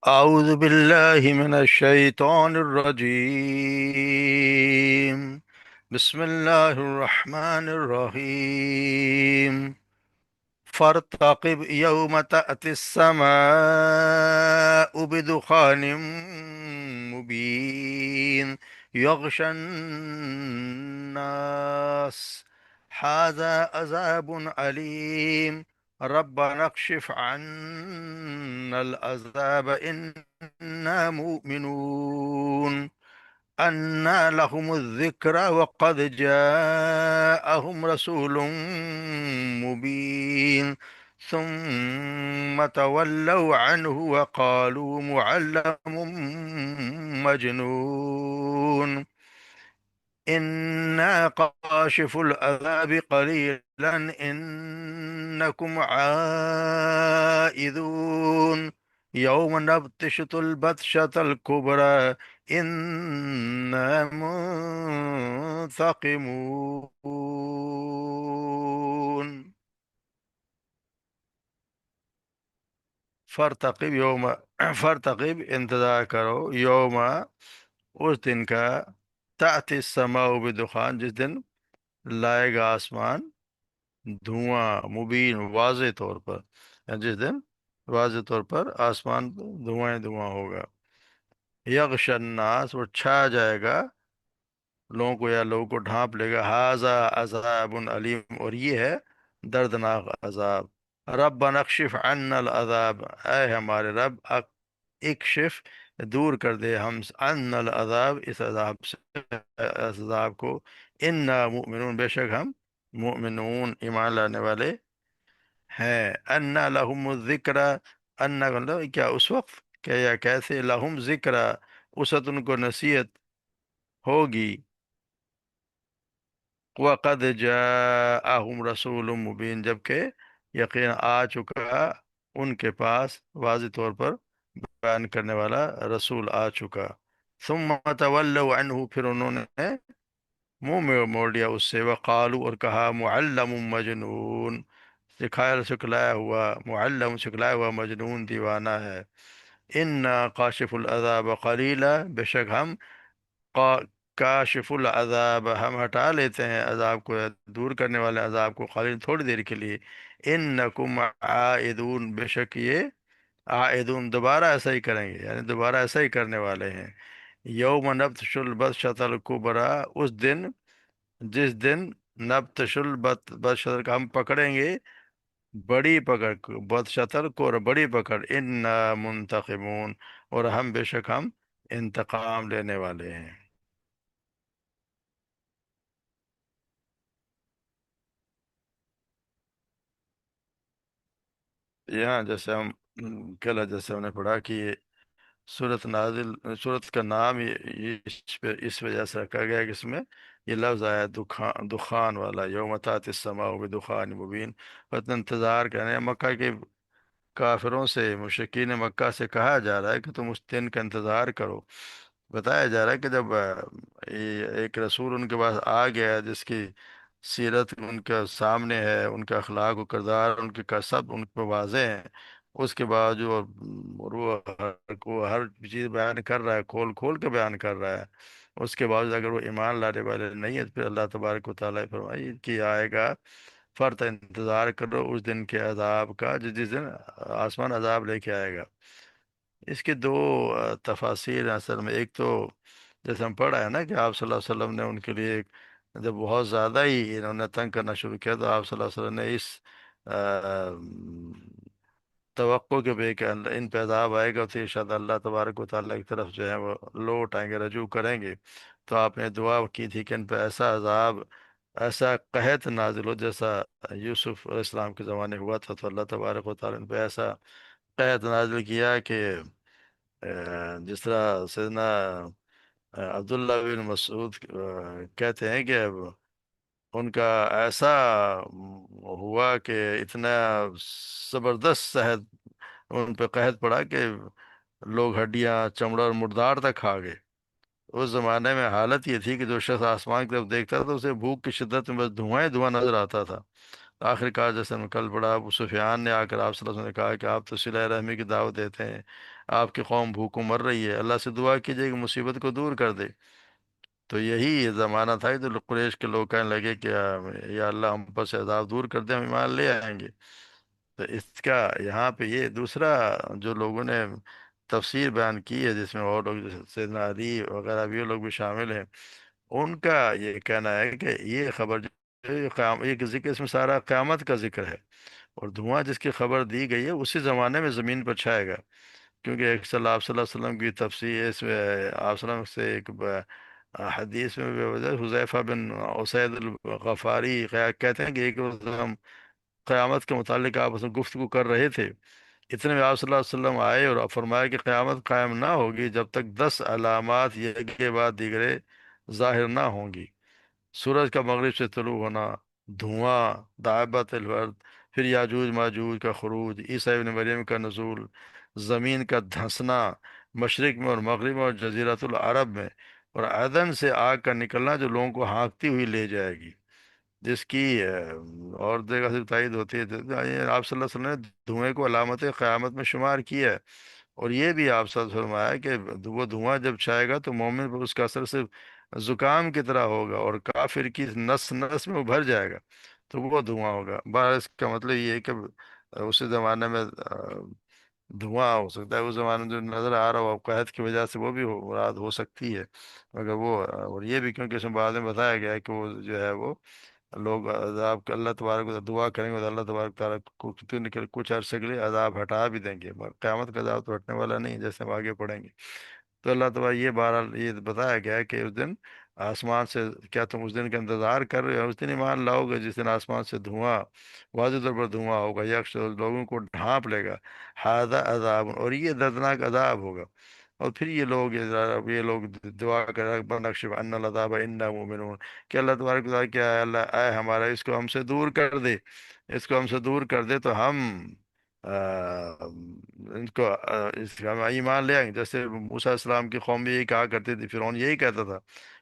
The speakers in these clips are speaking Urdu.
أعوذ بالله من الشيطان الرجيم. بسم الله الرحمن الرحيم. فارتقب يوم تأتي السماء بدخان مبين يغشى الناس. هذا عذاب أليم. ربنا اكشف عنا العذاب إنا مؤمنون. أنى لهم الذكرى وقد جاءهم رسول مبين ثم تولوا عنه وقالوا معلم مجنون. إنا كاشف العذاب قليلا إنكم عائذون. يوم نبطش البطشة الكبرى إنا منتقمون. فرتقب یوم فرتقب انتظار کرو یوم اس دن کا تأتی السماء بدخان جس دن لائے گا آسمان دھواں مبین واضح طور پر، یا جس دن واضح طور پر آسمان دھواں ہی دھواں ہوگا۔ یغش الناس وہ چھا جائے گا لوگوں کو، یا لوگوں کو ڈھانپ لے گا۔ ہاذا عذاب علیم، اور یہ ہے دردناک عذاب۔ ربنا اکشف عنا العذاب، اے ہمارے رب اکشف دور کر دے ہم عنا العذاب اس عذاب سے، اس عذاب کو۔ انا مؤمنون بے شک ہم مؤمنون ایمان لانے والے ہیں۔ انا لہم الذکر، انا کا مطلب کیا اس وقت، کیا یا کیسے، لہم ذکر اس وقت ان کو نصیحت ہوگی۔ وقد جاءہم رسول مبین، جبکہ یقین آ چکا ان کے پاس واضح طور پر بیان کرنے والا رسول آ چکا۔ ثم تولوا عنہ، پھر انہوں نے منہ میں موڑ لیا اس سے۔ وقالو، اور کہا معلم مجنون، سکھایا سکھلایا ہوا، معلم سکھلایا ہوا، مجنون دیوانہ ہے۔ انا کاشف العذاب قلیلا، بے شک ہم کاشف العذاب ہم ہٹا لیتے ہیں عذاب کو، دور کرنے والے عذاب کو، قلیل تھوڑی دیر کے لیے۔ انکم عائدون، بے شک یہ عائدون دوبارہ ایسا ہی کریں گے، یعنی دوبارہ ایسا ہی کرنے والے ہیں۔ یوم نبطش البطشۃ الکبریٰ، اس دن جس دن نبطش البطشۃ کا ہم پکڑیں گے بڑی پکڑ، بطشۃ کو بڑی پکڑ، انا منتقمون، اور ہم بے شک ہم انتقام لینے والے ہیں۔ یہاں جیسے ہم کل جیسے ہم نے پڑھا کہ یہ صورت نازل، صورت کا نام یہ اس وجہ سے رکھا گیا کہ اس میں یہ لفظ آیا دخان، دخان والا، یوم تأتی السماء بدخان مبین۔ وقت انتظار کرنے مکہ کے کافروں سے، مشرکین مکہ سے کہا جا رہا ہے کہ تم اس دن کا انتظار کرو۔ بتایا جا رہا ہے کہ جب یہ ایک رسول ان کے پاس آ گیا جس کی سیرت ان کے سامنے ہے، ان کا اخلاق و کردار ان کے کا سب ان پہ واضح ہیں، اس کے باوجود وہ ہر چیز بیان کر رہا ہے، کھول کھول کے بیان کر رہا ہے، اس کے باوجود اگر وہ ایمان لانے والے نہیں ہے تو پھر اللہ تبارک و تعالیٰ فرمائی کہ آئے گا، فرت انتظار کرو اس دن کے عذاب کا، جس دن آسمان عذاب لے کے آئے گا۔ اس کے دو تفاسیر ہیں اصل میں۔ ایک تو جیسے ہم پڑھا ہے نا کہ آپ صلی اللہ علیہ وسلم نے ان کے لیے جب بہت زیادہ ہی انہوں نے تنگ کرنا شروع کیا، تو آپ صلی اللہ علیہ وسلم نے اس آ، توقع کے بے کہ ان پہ عذاب آئے گا تو شاید اللہ تبارک و تعالیٰ کی طرف جو ہے وہ لوٹ آئیں گے، رجوع کریں گے، تو آپ نے دعا کی تھی کہ ان پہ ایسا عذاب، ایسا قحط نازل ہو جیسا یوسف علیہ السلام کے زمانے ہوا تھا، تو اللہ تبارک و تعالیٰ نے پہ ایسا قحط نازل کیا کہ جس طرح سیدنا عبداللہ بن مسعود کہتے ہیں کہ اب ان کا ایسا ہوا کہ اتنا زبردست صحت ان پہ قحط پڑا کہ لوگ ہڈیاں چمڑا اور مردار تک کھا گئے۔ اس زمانے میں حالت یہ تھی کہ جو شخص آسمان کی طرف دیکھتا تھا اسے بھوک کی شدت میں بس دھواں ہی دھواں نظر آتا تھا، آخر کار جیسے ہم نے کل پڑھا، ابو سفیان نے آ کر آپ صلی اللہ علیہ وسلم نے کہا کہ آپ تو صلہ رحمی کی دعوت دیتے ہیں، آپ کی قوم بھوکوں مر رہی ہے، اللہ سے دعا کیجیے کہ مصیبت کو دور کر دے۔ تو یہی زمانہ تھا کہ جو قریش کے لوگ کہنے لگے کہ یا اللہ ہم پر سے عذاب دور کر دے، ہم ایمان لے آئیں گے۔ تو اس کا یہاں پہ یہ دوسرا جو لوگوں نے تفسیر بیان کی ہے، جس میں اور لوگ جیسے سیدنا علی وغیرہ بھی لوگ بھی شامل ہیں، ان کا یہ کہنا ہے کہ یہ خبر جو یہ یہ ذکر، اس میں سارا قیامت کا ذکر ہے، اور دھواں جس کی خبر دی گئی ہے اسی زمانے میں زمین پر چھائے گا، کیونکہ ایک آپ صلی اللہ علیہ وسلم کی تفسیر اس میں آپ صلی اللہ علیہ وسلم سے ایک حدیث میں حذیفہ بن اسید الغفاری کہتے ہیں کہ ایک روز ہم قیامت کے متعلق آپ اس میں گفتگو کر رہے تھے، اتنے میں آپ صلی اللہ علیہ وسلم آئے اور فرمایا کہ قیامت قائم نہ ہوگی جب تک 10 علامات ایک کے بعد دیگرے ظاہر نہ ہوں گی: سورج کا مغرب سے طلوع ہونا، دھواں، دابت الارض، پھر یاجوج ماجوج کا خروج، عیسیٰ ابن مریم کا نزول، زمین کا دھنسنا، مشرق میں اور مغرب میں اور جزیرۃ العرب میں، اور عدن سے آگ کا نکلنا جو لوگوں کو ہانکتی ہوئی لے جائے گی، جس کی اور جگہ سے تائید ہوتی ہے۔ تو یہ آپ صلی اللہ علیہ وسلم نے دھوئیں کو علامت قیامت میں شمار کیا ہے، اور یہ بھی آپ صلی اللہ علیہ وسلم فرمایا کہ وہ دھواں جب چھائے گا تو مومن پر اس کا اثر صرف زکام کی طرح ہوگا، اور کافر کی نس نس میں وہ بھر جائے گا، تو وہ دھواں ہوگا۔ بہر اس کا مطلب یہ ہے کہ اسی زمانے میں دھواں ہو سکتا ہے، اس زمانے میں جو نظر آ رہا ہو قحط کی وجہ سے وہ بھی مراد ہو سکتی ہے، مگر وہ اور یہ بھی کیونکہ اس میں بعد میں بتایا گیا ہے کہ وہ جو ہے وہ لوگ عذاب کا اللہ تبارک و تعالیٰ دعا کریں گے تو اللہ تبارک و تعالیٰ کچھ عرصے کے لیے عذاب ہٹا بھی دیں گے، مگر قیامت کا عذاب تو ہٹنے والا نہیں، جیسے ہم آگے پڑھیں گے۔ تو اللہ تعالیٰ یہ بہرحال یہ بتایا گیا ہے کہ اس دن آسمان سے، کیا تم اس دن کا انتظار کر رہے ہو؟ اس دن ایمان لاؤ گے جس دن آسمان سے دھواں، واضح طور پر دھواں ہوگا، یکش لوگوں کو ڈھانپ لے گا، ہادہ عذاب، اور یہ دردناک عذاب ہوگا۔ اور پھر یہ لوگ دعا کر بنقش ان العذاب انا مومنون، کہ اللہ تبارک و تعالیٰ کیا ہے، اللہ اے ہمارا اس کو ہم سے دور کر دے، اس کو ہم سے دور کر دے تو ہم ان کو اس کا ہم ایمان لے آئیں گے۔ جیسے موسیٰ علیہ السلام کی قوم بھی یہی کہا کرتی تھی، فرعون یہی کہتا تھا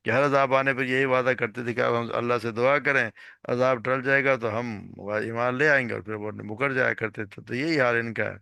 کہ ہر عذاب آنے پر یہی وعدہ کرتے تھے کہ اب ہم اللہ سے دعا کریں، عذاب ٹل جائے گا تو ہم ایمان لے آئیں گے، اور پھر وہ مکر جایا کرتے تھے۔ تو یہی حال ان کا ہے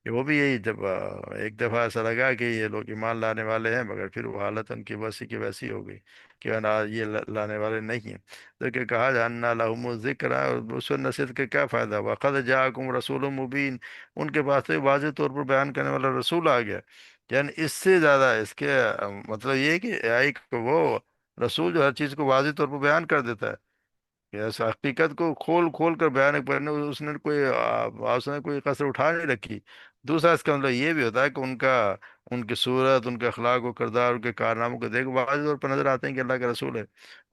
کہ وہ بھی یہی، جب ایک دفعہ ایسا لگا کہ یہ لوگ ایمان لانے والے ہیں، مگر پھر وہ حالت ان کی ویسی کی ویسی ہو گئی کہ نا یہ لانے والے نہیں ہیں۔ تو کہ کہا جانا لہم الذکر، اور اس نصیحت کا کیا فائدہ؟ وقد جاءکم رسول مبین، ان کے پاس تو واضح طور پر بیان کرنے والا رسول آ گیا، یعنی اس سے زیادہ اس کے مطلب یہ ہے کہ ایک وہ رسول جو ہر چیز کو واضح طور پر بیان کر دیتا ہے، کہ اس حقیقت کو کھول کھول کر بیان کرنے، اس نے کوئی اس نے کوئی قصر اٹھا نہیں رکھی۔ دوسرا اس کا مطلب یہ بھی ہوتا ہے کہ ان کی صورت، ان کے اخلاق و کردار، ان کے کارناموں کو دیکھ واضح طور پر نظر آتے ہیں کہ اللہ کا رسول ہے،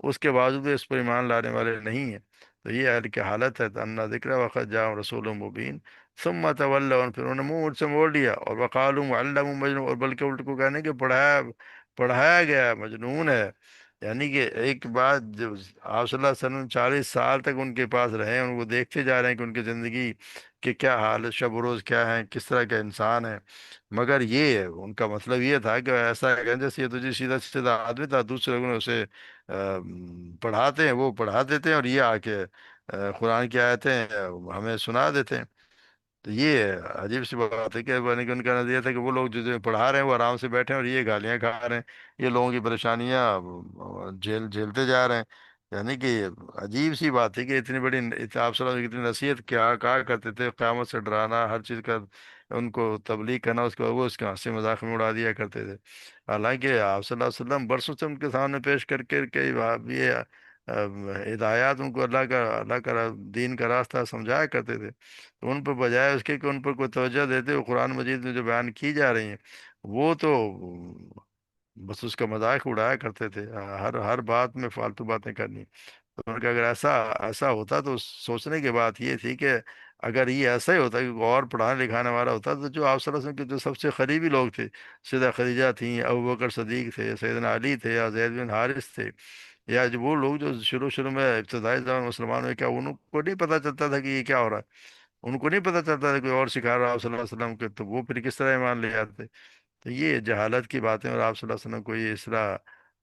اس کے باوجود بھی اس پر ایمان لانے والے نہیں ہیں۔ تو یہ اہل کی حالت ہے، انا ذکر وقت جاء رسول مبین ثم تولوا، پھر انہوں نے منہ سے موڑ لیا، اور وقالوا معلم مجنون، اور بلکہ الٹ کو کہنے کہ پڑھایا گیا مجنون ہے۔ یعنی کہ ایک بات، جب آپ صلی اللہ علیہ وسلم 40 سال تک ان کے پاس رہے ہیں، ان کو دیکھتے جا رہے ہیں کہ ان کی زندگی کے کیا حال ہے، شب و روز کیا ہے، کس طرح کا انسان ہے، مگر یہ ان کا مطلب یہ تھا کہ ایسا ہے کہ جیسے یہ تو جی سیدھا سیدھا آدمی تھا، دوسرے لوگوں نے اسے پڑھاتے ہیں، وہ پڑھا دیتے ہیں، اور یہ آ کے قرآن کی آیتیں ہمیں سنا دیتے ہیں۔ تو یہ عجیب سی بات ہے کہ یعنی کہ ان کا نظریہ تھا کہ وہ لوگ جو پڑھا رہے ہیں وہ آرام سے بیٹھے ہیں، اور یہ گالیاں کھا رہے ہیں، یہ لوگوں کی پریشانیاں جھیلتے جا رہے ہیں۔ یعنی کہ عجیب سی بات ہے کہ اتنی بڑی آپ صلی اللہ علیہ وسلم کی اتنی نصیحت کیا کہا کرتے تھے، قیامت سے ڈرانا، ہر چیز کا ان کو تبلیغ کرنا، اس کو وہ اس کا ہنسی مذاق میں اڑا دیا کرتے تھے۔ حالانکہ آپ صلی اللہ علیہ وسلم برسوں سے ان کے سامنے پیش کر کے یہ ہدایات ان کو اللہ کا دین کا راستہ سمجھایا کرتے تھے، تو ان پر بجائے اس کے کہ ان پر کوئی توجہ دیتے ہوئے قرآن مجید میں جو بیان کی جا رہی ہیں، وہ تو بس اس کا مذاق اڑایا کرتے تھے، ہر ہر بات میں فالتو باتیں کرنی۔ تو ان کا اگر ایسا ایسا ہوتا تو سوچنے کی بات یہ تھی کہ اگر یہ ایسا ہی ہوتا کہ کوئی اور پڑھانے لکھانے والا ہوتا تو جو آپ صلی اللہ علیہ وسلم کے جو سب سے قریبی لوگ تھے، سیدہ خدیجہ تھیں، ابو بکر صدیق تھے، سیدنا علی تھے، یا زید بن حارث تھے، یا جو وہ لوگ جو شروع شروع میں ابتدائی زمان مسلمانوں میں، کیا ان کو نہیں پتہ چلتا تھا کہ یہ کیا ہو رہا ہے؟ ان کو نہیں پتہ چلتا تھا کوئی اور سکھا رہا ہے آپ صلی اللہ علیہ وسلم کے، تو وہ پھر کس طرح ایمان لے آتے؟ تو یہ جہالت کی باتیں، اور آپ صلی اللہ علیہ وسلم کو یہ اس طرح